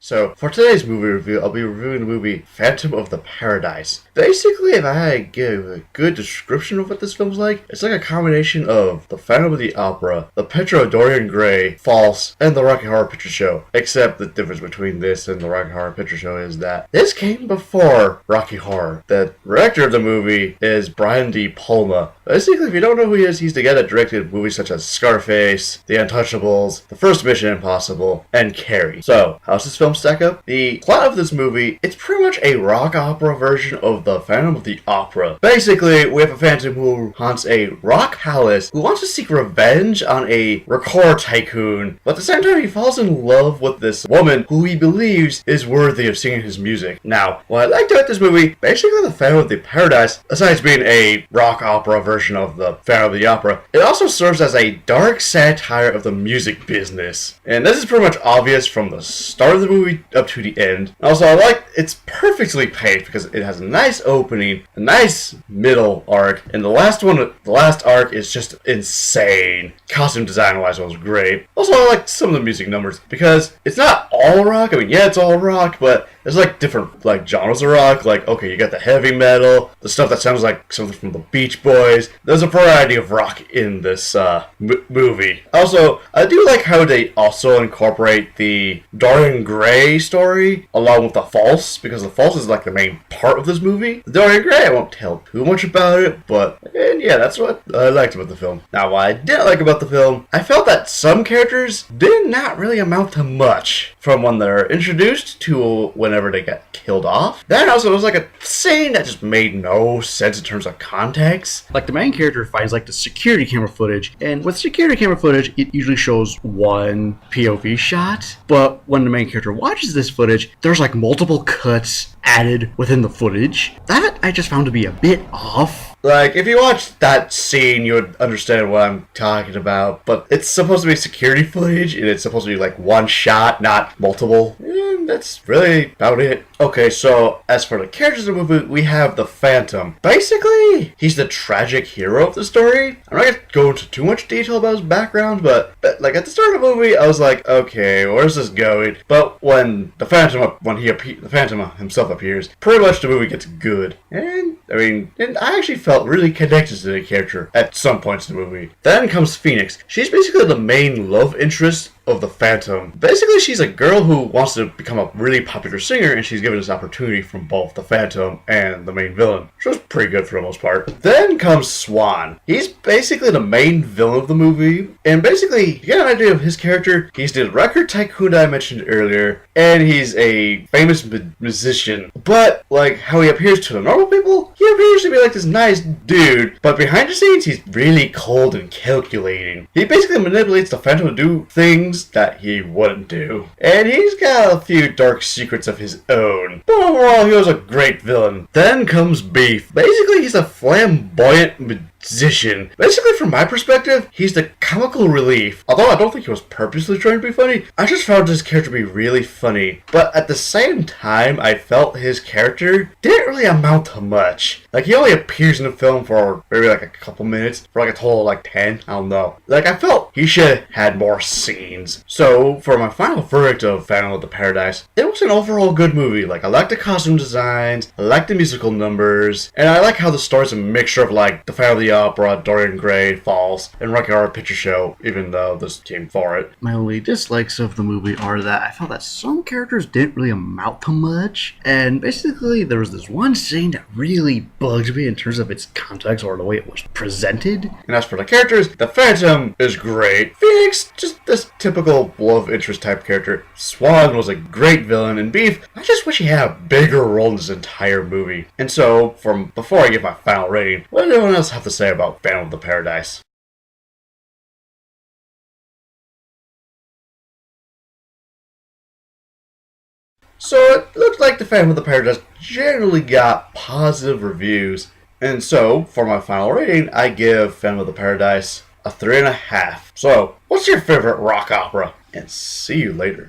So, for today's movie review, I'll be reviewing the movie Phantom of the Paradise. Basically, if I had to give a good description of what this film's like, it's like a combination of the Phantom of the Opera, the Picture of Dorian Gray, Faust, and the Rocky Horror Picture Show. Except the difference between this and the Rocky Horror Picture Show is that this came before Rocky Horror. The director of the movie is Brian De Palma. Basically, if you don't know who he is, he's the guy that directed movies such as Scarface, The Untouchables, The First Mission Impossible, and Carrie. So, how's this film stack up? The plot of this movie, it's pretty much a rock opera version of the Phantom of the Opera. Basically, we have a phantom who haunts a rock palace who wants to seek revenge on a record tycoon, but at the same time he falls in love with this woman who he believes is worthy of singing his music. Now, what I liked about this movie, basically the Phantom of the Paradise, besides being a rock opera version of the Phantom of the Opera, it also serves as a dark satire of the music business. And this is pretty much obvious from the start of the movie up to the end. Also, I like it's perfectly paced because it has a nice opening, a nice middle arc, and the last arc is just insane. Costume design wise, it was great. Also, I like some of the music numbers because it's not all rock. I mean, yeah, it's all rock, but there's like different like genres of rock. Like, okay, you got the heavy metal, the stuff that sounds like something from the Beach Boys. There's a variety of rock in this movie. Also, I do like how they also incorporate the Dorian Gray story along with the Faust, because the Faust is like the main part of this movie. The Dorian Gray, I won't tell too much about it, but and yeah, that's what I liked about the film. Now, what I didn't like about the film, I felt that some characters did not really amount to much from when they're introduced to whenever they get killed off. Then also, it was like a scene that just made no sense in terms of context. Like, the main character finds like the security camera footage, and with security camera footage, it usually shows one POV shot, but when the main character watches this footage, there's like multiple cuts added within the footage. That I just found to be a bit off. Like, if you watch that scene, you would understand what I'm talking about, but it's supposed to be security footage, and it's supposed to be like one shot, not multiple. And that's really about it. Okay, so as for the characters of the movie, we have the Phantom. Basically, he's the tragic hero of the story. I'm not going to go into too much detail about his background, but like at the start of the movie, I was like, okay, where's this going? But when the Phantom himself appears, pretty much the movie gets good. And I actually felt really connected to the character at some points in the movie. Then comes Phoenix. She's basically the main love interest of the Phantom. Basically, she's a girl who wants to become a really popular singer, and she's given this opportunity from both the Phantom and the main villain, which was pretty good for the most part. Then comes Swan. He's basically the main villain of the movie, and basically, to get an idea of his character, he's the record tycoon that I mentioned earlier, and he's a famous musician. But, like, how he appears to the normal people, he appears to be like this nice dude, but behind the scenes, he's really cold and calculating. He basically manipulates the Phantom to do things that he wouldn't do. And he's got a few dark secrets of his own. But overall, he was a great villain. Then comes Beef. Basically, he's a flamboyant musician. Basically, from my perspective, he's the comical relief. Although I don't think he was purposely trying to be funny, I just found his character to be really funny. But at the same time, I felt his character didn't really amount to much. Like, he only appears in the film for maybe like a couple minutes, for like a total of like 10, I don't know. Like, I felt he should have had more scenes. So, for my final verdict of Phantom of the Paradise, it was an overall good movie. Like, I like the costume designs, I like the musical numbers, and I like how the story's a mixture of like the Phantom of the Opera, Dorian Gray, Faust, and Rocky Horror Picture Show, even though this came for it. My only dislikes of the movie are that I felt that some characters didn't really amount to much, and basically there was this one scene that really bugged me in terms of its context or the way it was presented. And as for the characters, the Phantom is great. Phoenix, just this typical love interest type character. Swan was a great villain, and Beef, I just wish he had a bigger role in this entire movie. And so, before I give my final rating, what does everyone else have to say about Phantom of the Paradise? So it looks like the Phantom of the Paradise generally got positive reviews. And so, for my final rating, I give Phantom of the Paradise a 3.5. So, what's your favorite rock opera? And see you later.